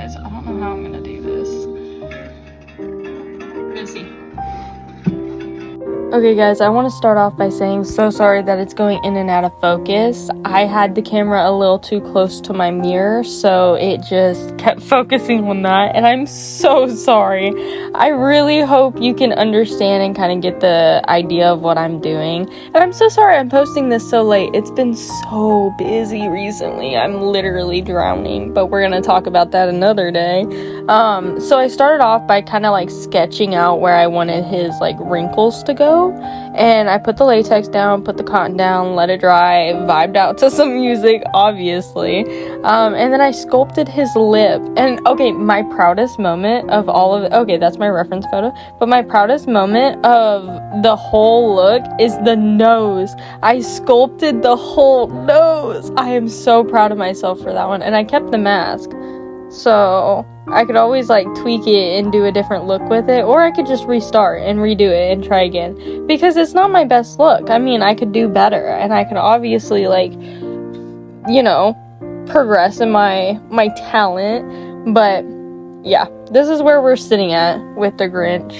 guys. I don't know how I'm gonna do this. We're gonna see. Okay guys, I want to start off by saying so sorry that it's going in and out of focus. I had the camera a little too close to my mirror, so it just kept focusing on that, and I'm so sorry. I really hope you can understand and kind of get the idea of what I'm doing. And I'm so sorry I'm posting this so late. It's been so busy recently. I'm literally drowning, but we're going to talk about that another day. So I started off by kind of like sketching out where I wanted his like wrinkles to go. And I put the latex down, put the cotton down, let it dry, vibed out to some music, obviously. And then I sculpted his lip. And okay, my proudest moment of all of it, okay, that's my reference photo, but my proudest moment of the whole look is the nose. I sculpted the whole nose. I am so proud of myself for that one. And I kept the mask. So I could always like tweak it and do a different look with it, or I could just restart and redo it and try again, because it's not my best look. I mean, I could do better, and I could obviously like, you know, progress in my talent. But yeah, this is where we're sitting at with the Grinch.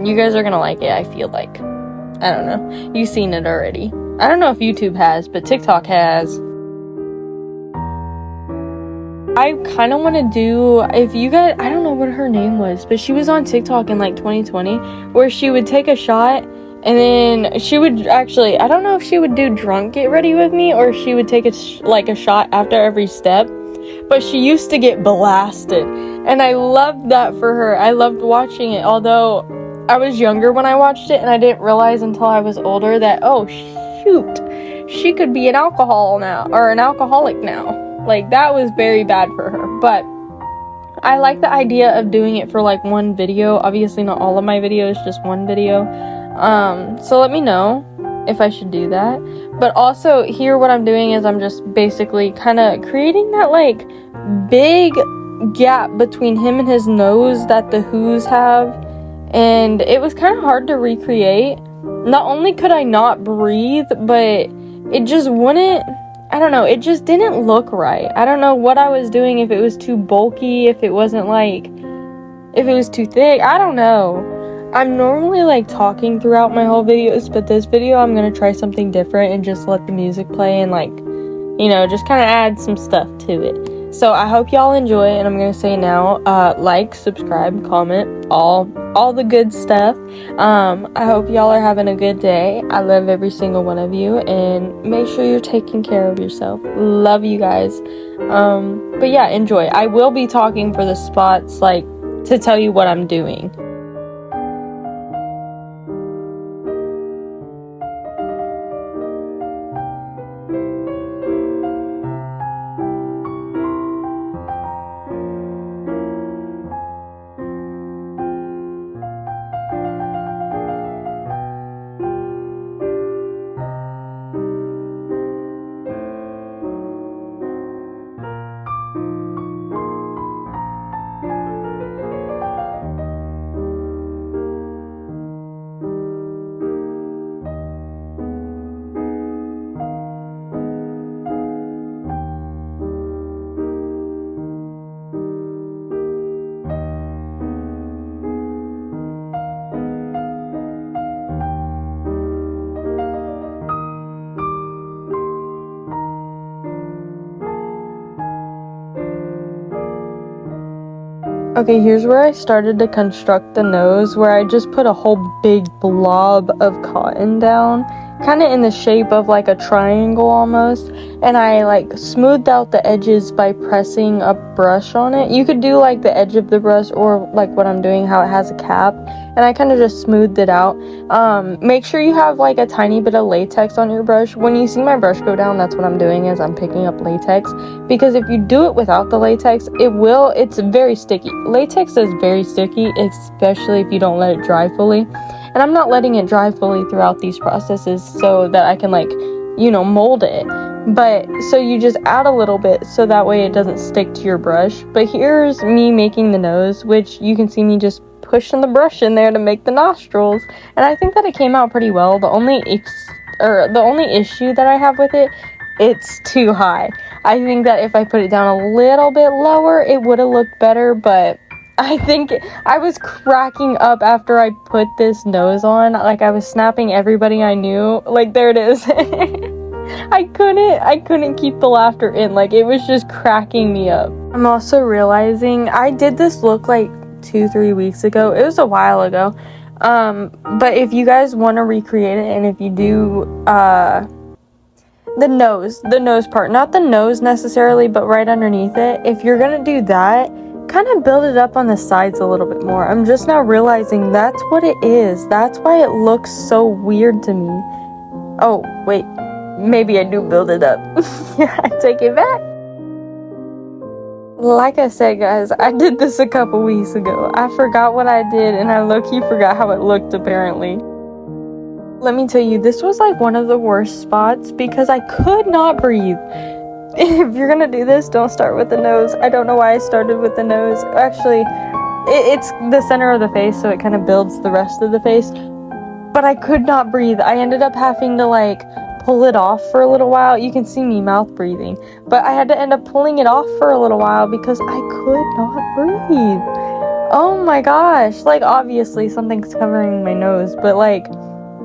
You guys are gonna like it, I feel like. I don't know, you've seen it already. I don't know if YouTube has, but TikTok has. I kind of want to do, if you guys, I don't know what her name was, but she was on TikTok in like 2020, where she would take a shot, and then she would actually, I don't know if she would do drunk get ready with me, or she would take a shot after every step, but she used to get blasted, and I loved that for her. I loved watching it, although I was younger when I watched it, and I didn't realize until I was older that, oh shoot, she could be an alcoholic now. Like, that was very bad for her. But I like the idea of doing it for like one video. Obviously not all of my videos, just one video. So let me know if I should do that. But also here what I'm doing is I'm just basically kind of creating that like big gap between him and his nose that the Who's have. And it was kind of hard to recreate. Not only could I not breathe, but it just wouldn't, I don't know, it just didn't look right. I don't know what I was doing, if it was too bulky, if it wasn't like, if it was too thick, I don't know. I'm normally like talking throughout my whole videos, but this video I'm gonna try something different and just let the music play and like, you know, just kind of add some stuff to it. So I hope y'all enjoy, and I'm gonna say now, like, subscribe, comment, all the good stuff. I hope y'all are having a good day. I love every single one of you, and make sure you're taking care of yourself. Love you guys. But yeah, enjoy. I will be talking for the spots, like, to tell you what I'm doing. Okay, here's where I started to construct the nose, where I just put a whole big blob of cotton down, kind of in the shape of like a triangle almost, and I like smoothed out the edges by pressing a brush on it. You could do like the edge of the brush, or like what I'm doing, how it has a cap, and I kind of just smoothed it out. Make sure you have like a tiny bit of latex on your brush. When you see my brush go down, that's what I'm doing, is I'm picking up latex, because if you do it without the latex, it's very sticky. Latex is very sticky, especially if you don't let it dry fully. And I'm not letting it dry fully throughout these processes so that I can like, you know, mold it. But so you just add a little bit so that way it doesn't stick to your brush. But here's me making the nose, which you can see me just pushing the brush in there to make the nostrils. And I think that it came out pretty well. The only issue that I have with it it's too high. I think that if I put it down a little bit lower, it would have looked better, but I think I was cracking up after I put this nose on. Like, I was snapping everybody I knew. Like, there it is. I couldn't keep the laughter in. Like, it was just cracking me up. I'm also realizing I did this look like 2-3 weeks ago. It was a while ago. But if you guys want to recreate it, and if you do, the nose part, not the nose necessarily, but right underneath it, if you're gonna do that, kind of build it up on the sides a little bit more. I'm just now realizing that's what it is. That's why it looks so weird to me. Oh, wait. Maybe I do build it up. Yeah, I take it back. Like I said, guys, I did this a couple weeks ago. I forgot what I did, and I low-key forgot how it looked, apparently. Let me tell you, this was like one of the worst spots because I could not breathe. If you're gonna do this, don't start with the nose. I don't know why I started with the nose. Actually, it's the center of the face, so it kind of builds the rest of the face. But I could not breathe. I ended up having to, like, pull it off for a little while. You can see me mouth breathing. But I had to end up pulling it off for a little while because I could not breathe. Oh my gosh. Like, obviously, something's covering my nose, but, like,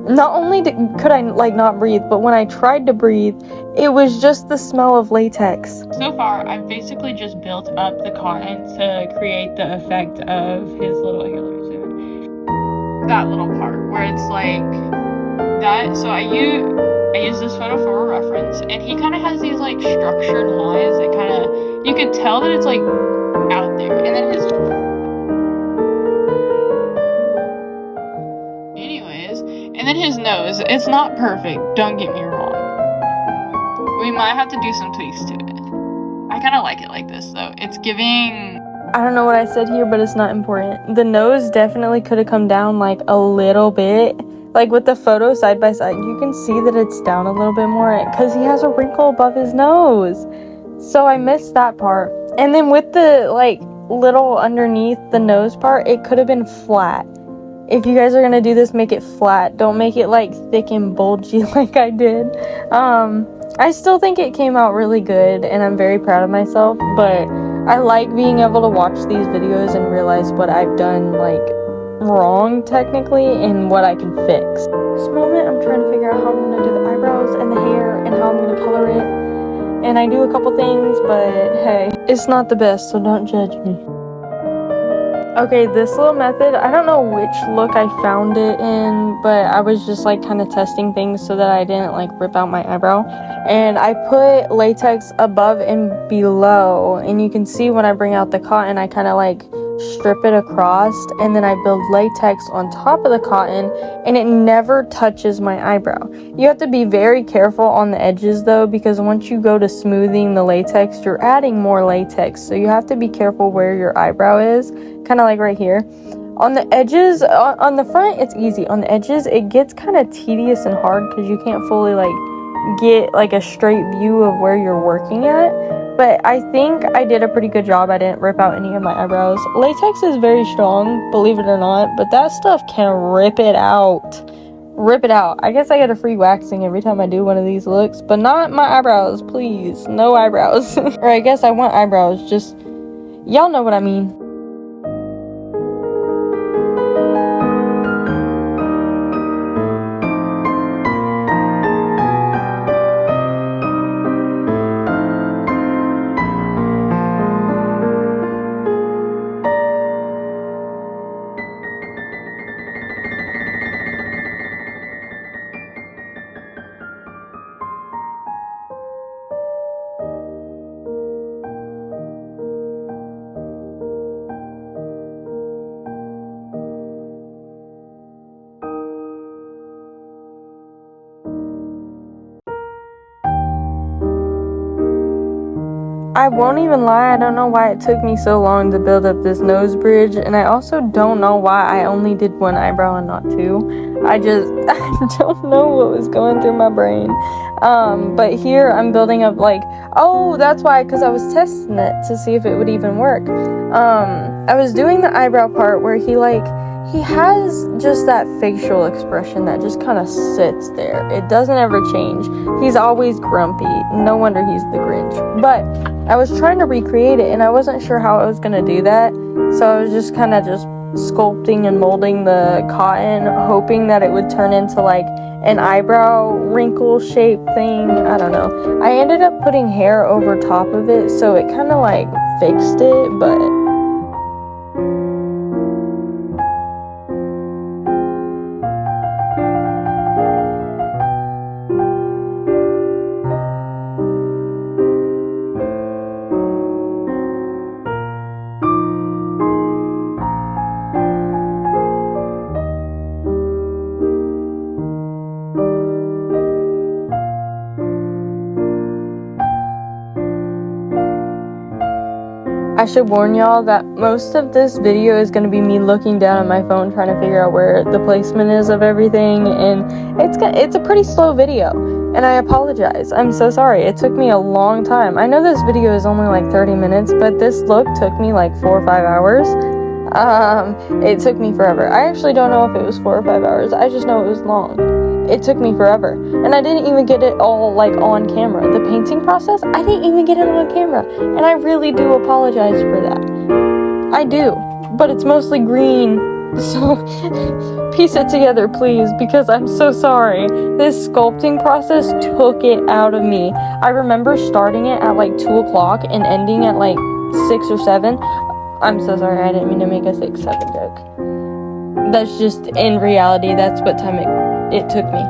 not only could I, like, not breathe, but when I tried to breathe, it was just the smell of latex. So far, I've basically just built up the cotton to create the effect of his little, here, let me zoom in. That little part where it's like that. So I use this photo for a reference, and he kind of has these, like, structured lines that kind of, you could tell that it's, like, out there. And then his... And then his nose, it's not perfect, don't get me wrong. We might have to do some tweaks to it. I kind of like it like this, though. It's giving... I don't know what I said here, but it's not important. The nose definitely could have come down, like, a little bit. Like, with the photo side by side, you can see that it's down a little bit more, because he has a wrinkle above his nose. So I missed that part. And then with the, like, little underneath the nose part, it could have been flat. If you guys are going to do this, make it flat. Don't make it, like, thick and bulgy like I did. I still think it came out really good, and I'm very proud of myself. But I like being able to watch these videos and realize what I've done, like, wrong, technically, and what I can fix. This moment, I'm trying to figure out how I'm going to do the eyebrows and the hair and how I'm going to color it. And I do a couple things, but hey, it's not the best, so don't judge me. Okay, this little method, I don't know which look I found it in, but I was just, like, kind of testing things so that I didn't, like, rip out my eyebrow. And I put latex above and below, and you can see when I bring out the cotton, I kind of, like, strip it across, and then I build latex on top of the cotton, and it never touches my eyebrow. You have to be very careful on the edges, though, because once you go to smoothing the latex, you're adding more latex, so you have to be careful where your eyebrow is, kind of like right here. On the edges, on the front, it's easy. On the edges, it gets kind of tedious and hard because you can't fully, like, get, like, a straight view of where you're working at. But I think I did a pretty good job. I didn't rip out any of my eyebrows. Latex is very strong, believe it or not, but that stuff can rip it out. Rip it out. I guess I get a free waxing every time I do one of these looks, but not my eyebrows, please. No eyebrows. Or I guess I want eyebrows, just, y'all know what I mean. I won't even lie, I don't know why it took me so long to build up this nose bridge, and I also don't know why I only did one eyebrow and not two. I don't know what was going through my brain. But here I'm building up, like, oh, that's why, because I was testing it to see if it would even work. I was doing the eyebrow part where he he has just that facial expression that just kind of sits there. It doesn't ever change. He's always grumpy. No wonder he's the Grinch. But I was trying to recreate it, and I wasn't sure how I was going to do that. So I was just kind of just sculpting and molding the cotton, hoping that it would turn into like an eyebrow wrinkle shape thing. I don't know. I ended up putting hair over top of it, so it kind of like fixed it, but I should warn y'all that most of this video is going to be me looking down at my phone trying to figure out where the placement is of everything, and it's a pretty slow video, and I apologize. I'm so sorry. It took me a long time. I know this video is only like 30 minutes, but this look took me like 4 or 5 hours. It took me forever. I actually don't know if it was 4 or 5 hours. I just know it was long. It took me forever, and I didn't even get it all like on camera. The painting process, I didn't even get it on camera, and I really do apologize for that. I do, but it's mostly green, so piece it together, please, because I'm so sorry. This sculpting process took it out of me. I remember starting it at like 2 o'clock and ending at like 6 or 7. I'm so sorry, I didn't mean to make a 6-7 joke. That's just, in reality, that's what time it took me.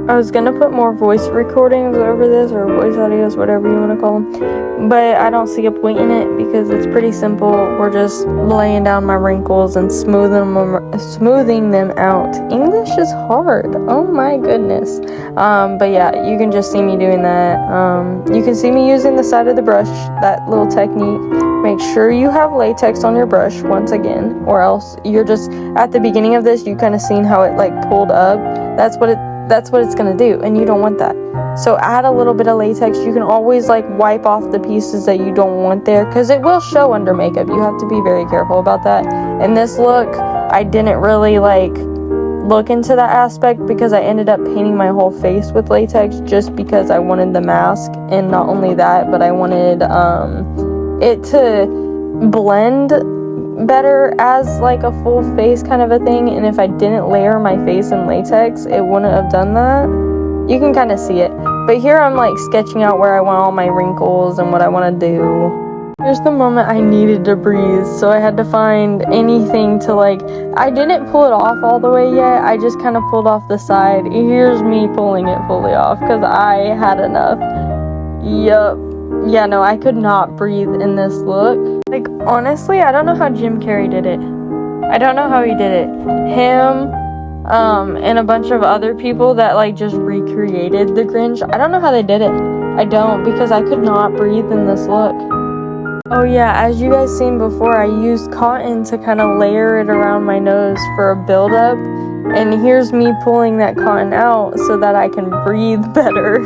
I was gonna put more voice recordings over this, or voice audios, whatever you want to call them, but I don't see a point in it because it's pretty simple. We're just laying down my wrinkles and smoothing them out. English is hard. Oh my goodness. But yeah, you can just see me doing that. You can see me using the side of the brush, that little technique. Make sure you have latex on your brush once again, or else you're just, at the beginning of this, you kind of seen how it like pulled up. That's what it's gonna do, and you don't want that. So add a little bit of latex. You can always like wipe off the pieces that you don't want there, because it will show under makeup. You have to be very careful about that. In this look, I didn't really like look into that aspect because I ended up painting my whole face with latex just because I wanted the mask, and not only that, but I wanted it to blend better as like a full face kind of a thing, and if I didn't layer my face in latex, it wouldn't have done that. You can kind of see it, but here I'm like sketching out where I want all my wrinkles and what I want to do. Here's the moment I needed to breathe, so I had to find anything to like, I didn't pull it off all the way yet, I just kind of pulled off the side. Here's me pulling it fully off because I had enough. Yup. Yeah, no, I could not breathe in this look. Like, honestly, I don't know how Jim Carrey did it. I don't know how he did it. Him, and a bunch of other people that, like, just recreated the Grinch. I don't know how they did it. I don't, because I could not breathe in this look. Oh yeah, as you guys seen before, I used cotton to kind of layer it around my nose for a build-up. And here's me pulling that cotton out so that I can breathe better.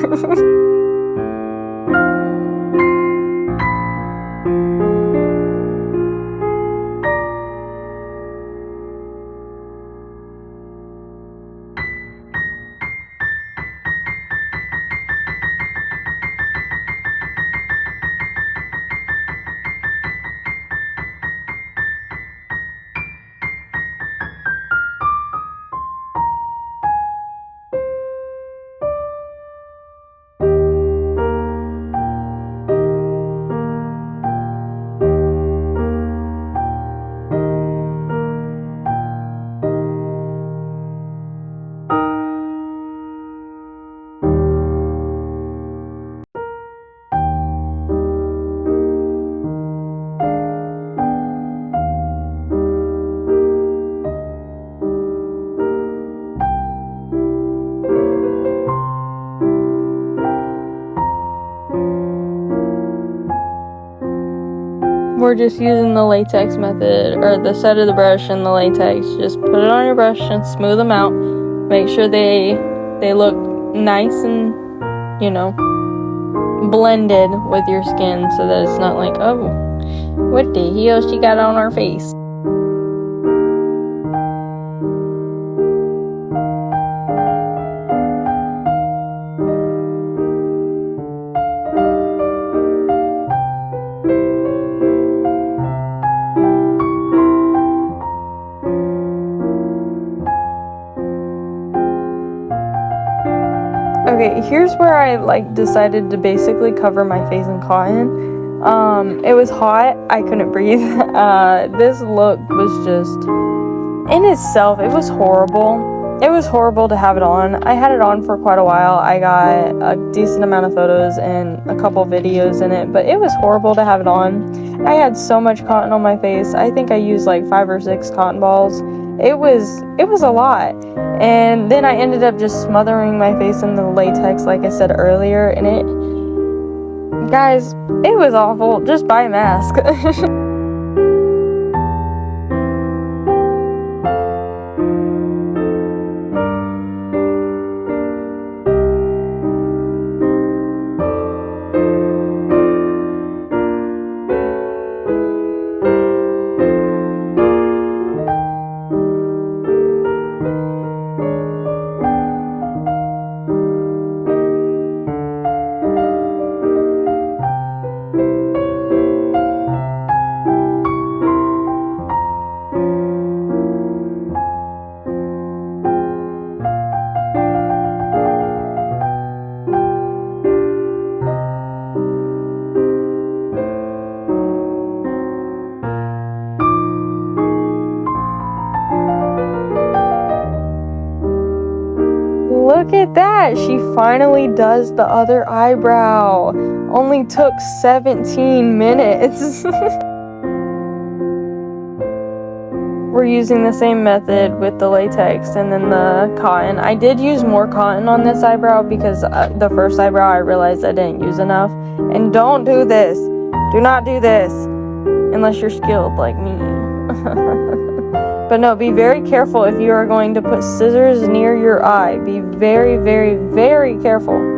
or just using the latex method, or the set of the brush and the latex, just put it on your brush and smooth them out. Make sure they look nice and, you know, blended with your skin, so that it's not like, oh, what the hell she got on her face. Okay, here's where I decided to basically cover my face in cotton. It was hot, I couldn't breathe. This look was just, in itself, it was horrible. It was horrible to have it on. I had it on for quite a while. I got a decent amount of photos and a couple videos in it, but it was horrible to have it on. I had so much cotton on my face. I think I used like 5 or 6 cotton balls. It was a lot. And then I ended up just smothering my face in the latex, like I said earlier, and guys, it was awful. Just buy a mask. Look at that! She finally does the other eyebrow. Only took 17 minutes. We're using the same method with the latex and then the cotton. I did use more cotton on this eyebrow because the first eyebrow I realized I didn't use enough. And don't do this. Do not do this. Unless you're skilled like me. But no, be very careful if you are going to put scissors near your eye. Be very, very, very careful.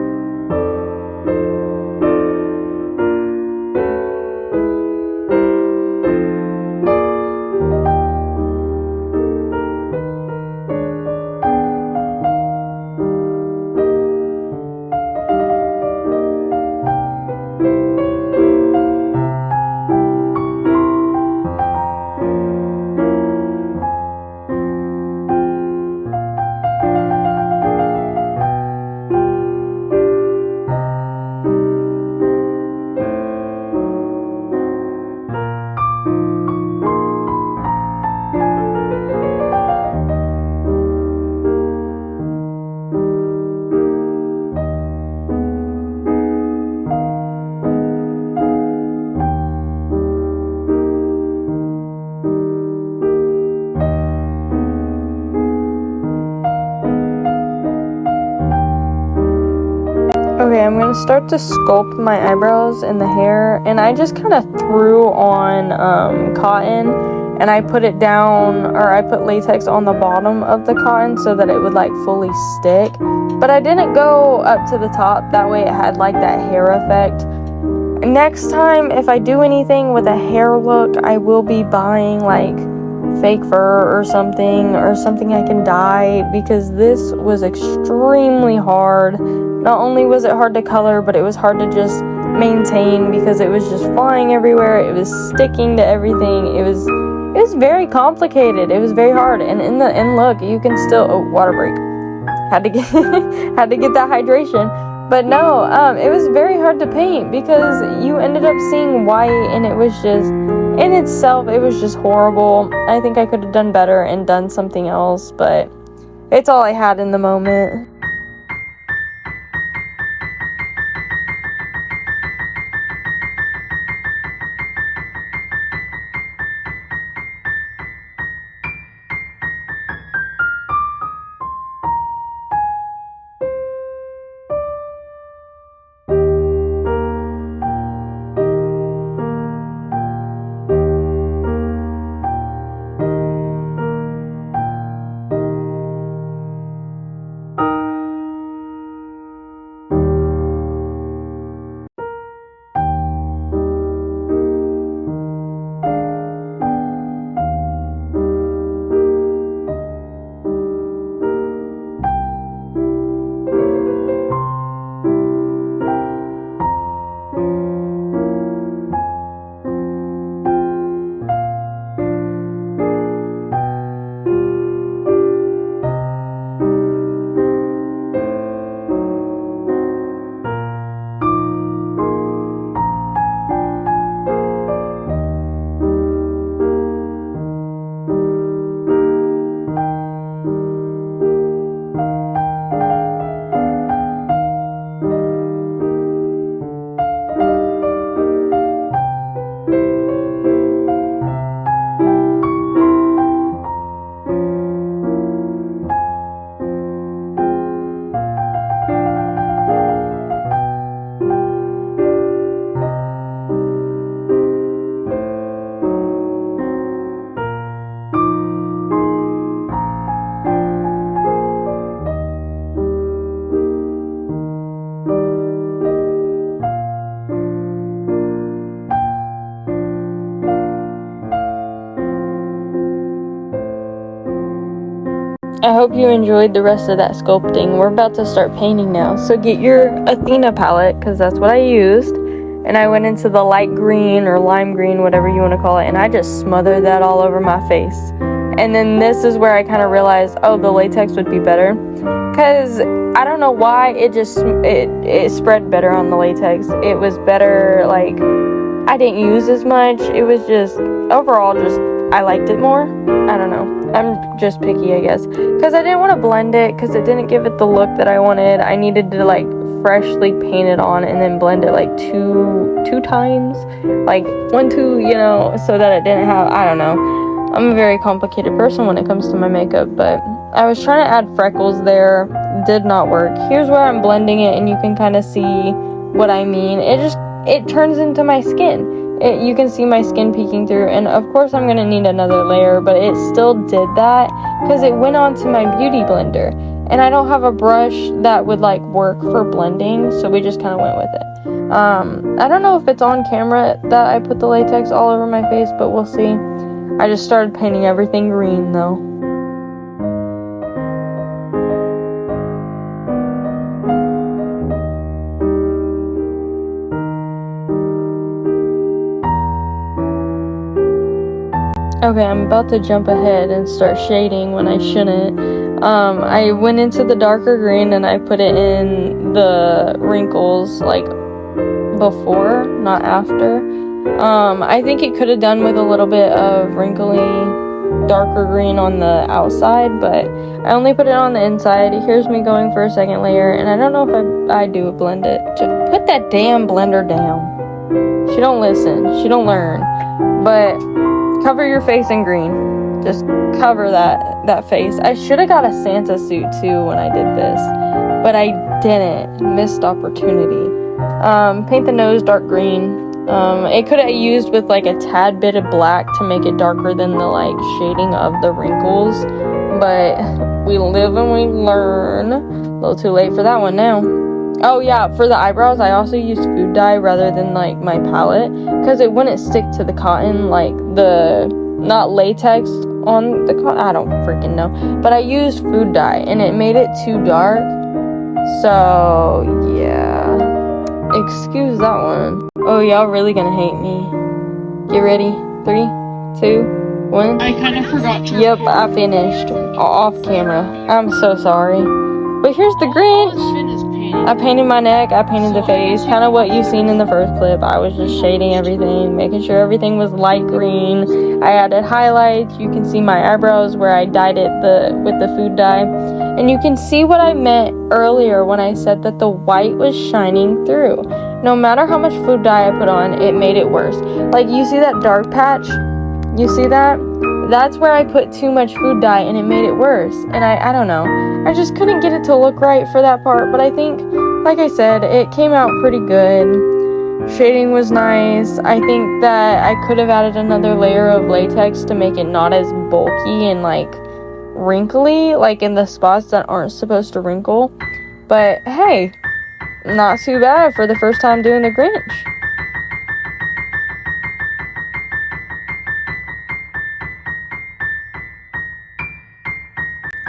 Okay, I'm going to start to sculpt my eyebrows and the hair, and I just kind of threw on cotton, and I put it down, or I put latex on the bottom of the cotton so that it would like fully stick, but I didn't go up to the top, that way it had like that hair effect. Next time, if I do anything with a hair look, I will be buying like fake fur or something I can dye, because this was extremely hard. Not only was it hard to color, but it was hard to just maintain because it was just flying everywhere. It was sticking to everything. It was very complicated. It was very hard. And in the end look, you can still, oh, water break. Had to get that hydration. But no, it was very hard to paint because you ended up seeing white, and it was just, in itself, it was just horrible. I think I could have done better and done something else, but it's all I had in the moment. hope you enjoyed the rest of that sculpting. We're about to start painting now. So get your Athena palette, because that's what I used. And I went into the light green or lime green, whatever you want to call it, and I just smothered that all over my face. And then this is where I kind of realized, oh, the latex would be better. Because I don't know why, it spread better on the latex. It was better, like, I didn't use as much. It was just, overall, I liked it more. I don't know. I'm just picky, I guess. Because I didn't want to blend it, because it didn't give it the look that I wanted. I needed to, like, freshly paint it on and then blend it, like, two times. Like, 1, 2, you know, so that it didn't have, I don't know. I'm a very complicated person when it comes to my makeup, but I was trying to add freckles there. Did not work. Here's where I'm blending it, and you can kind of see what I mean. It turns into my skin. You can see my skin peeking through, and of course I'm gonna need another layer, but it still did that because it went onto my beauty blender, and I don't have a brush that would like work for blending, so we just kind of went with it. I don't know if it's on camera that I put the latex all over my face, but we'll see. I just started painting everything green though. Okay, I'm about to jump ahead and start shading when I shouldn't. I went into the darker green and I put it in the wrinkles, like, before, not after. I think it could have done with a little bit of wrinkly, darker green on the outside, but I only put it on the inside. Here's me going for a second layer, and I don't know if I do blend it. Just put that damn blender down. She don't listen. She don't learn. But cover your face in green. Just cover that face. I should have got a Santa suit too when I did this, but I didn't. Missed opportunity. Paint the nose dark green. It could have used with like a tad bit of black to make it darker than the like shading of the wrinkles, but we live and we learn. A little too late for that one now. Oh yeah, for the eyebrows, I also used food dye rather than like my palette because it wouldn't stick to the cotton, like the, not latex on the cotton, I don't freaking know. But I used food dye and it made it too dark. So yeah, excuse that one. Oh, y'all really gonna hate me. Get ready. 3, 2, 1. I kind of forgot to Yep, I finished. Off camera. I'm so sorry. But here's the Grinch. I painted my neck, I painted the face, kind of what you've seen in the first clip. I was just shading everything, making sure everything was light green. I added highlights. You can see my eyebrows where I dyed it with the food dye. And you can see what I meant earlier when I said that the white was shining through. No matter how much food dye I put on, it made it worse. Like, you see that dark patch? You see that? That's where I put too much food dye and it made it worse. And I don't know. I just couldn't get it to look right for that part. But I think, like I said, it came out pretty good. Shading was nice. I think that I could have added another layer of latex to make it not as bulky and like wrinkly, like in the spots that aren't supposed to wrinkle. But hey, not too bad for the first time doing the Grinch.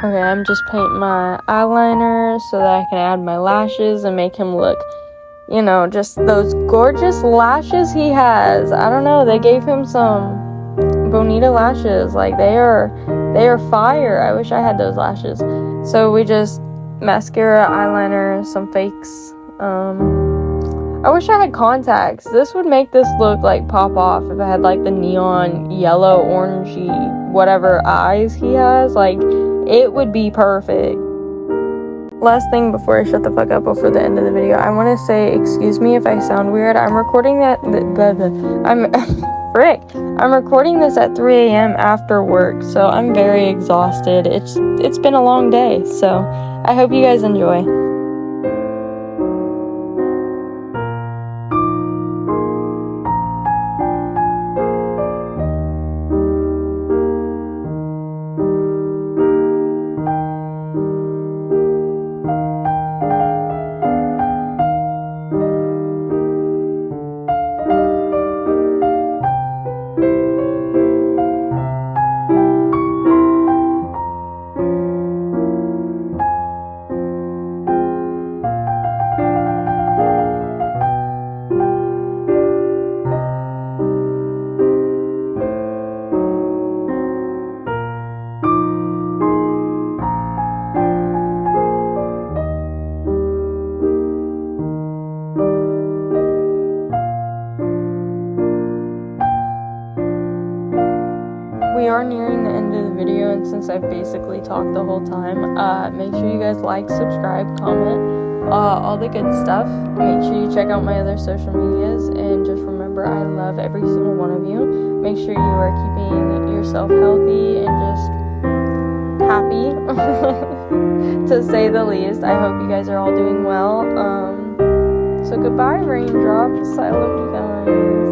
Okay, I'm just painting my eyeliner so that I can add my lashes and make him look, you know, just those gorgeous lashes he has. I don't know, they gave him some bonita lashes. Like, they are fire. I wish I had those lashes. So we just mascara, eyeliner, some fakes. I wish I had contacts. This would make this look like pop off if I had like the neon yellow, orangey, whatever eyes he has. Like, it would be perfect. Last thing before I shut the fuck up before the end of the video, I want to say excuse me if I sound weird. I'm recording I'm recording this at 3 a.m. after work, so I'm very exhausted. It's been a long day, so I hope you guys enjoy. video, and since I've basically talked the whole time, make sure you guys like, subscribe, comment, all the good stuff. Make sure you check out my other social medias, and just remember, I love every single one of you. Make sure you are keeping yourself healthy and just happy, to say the least. I hope you guys are all doing well. So goodbye, raindrops. I love you guys.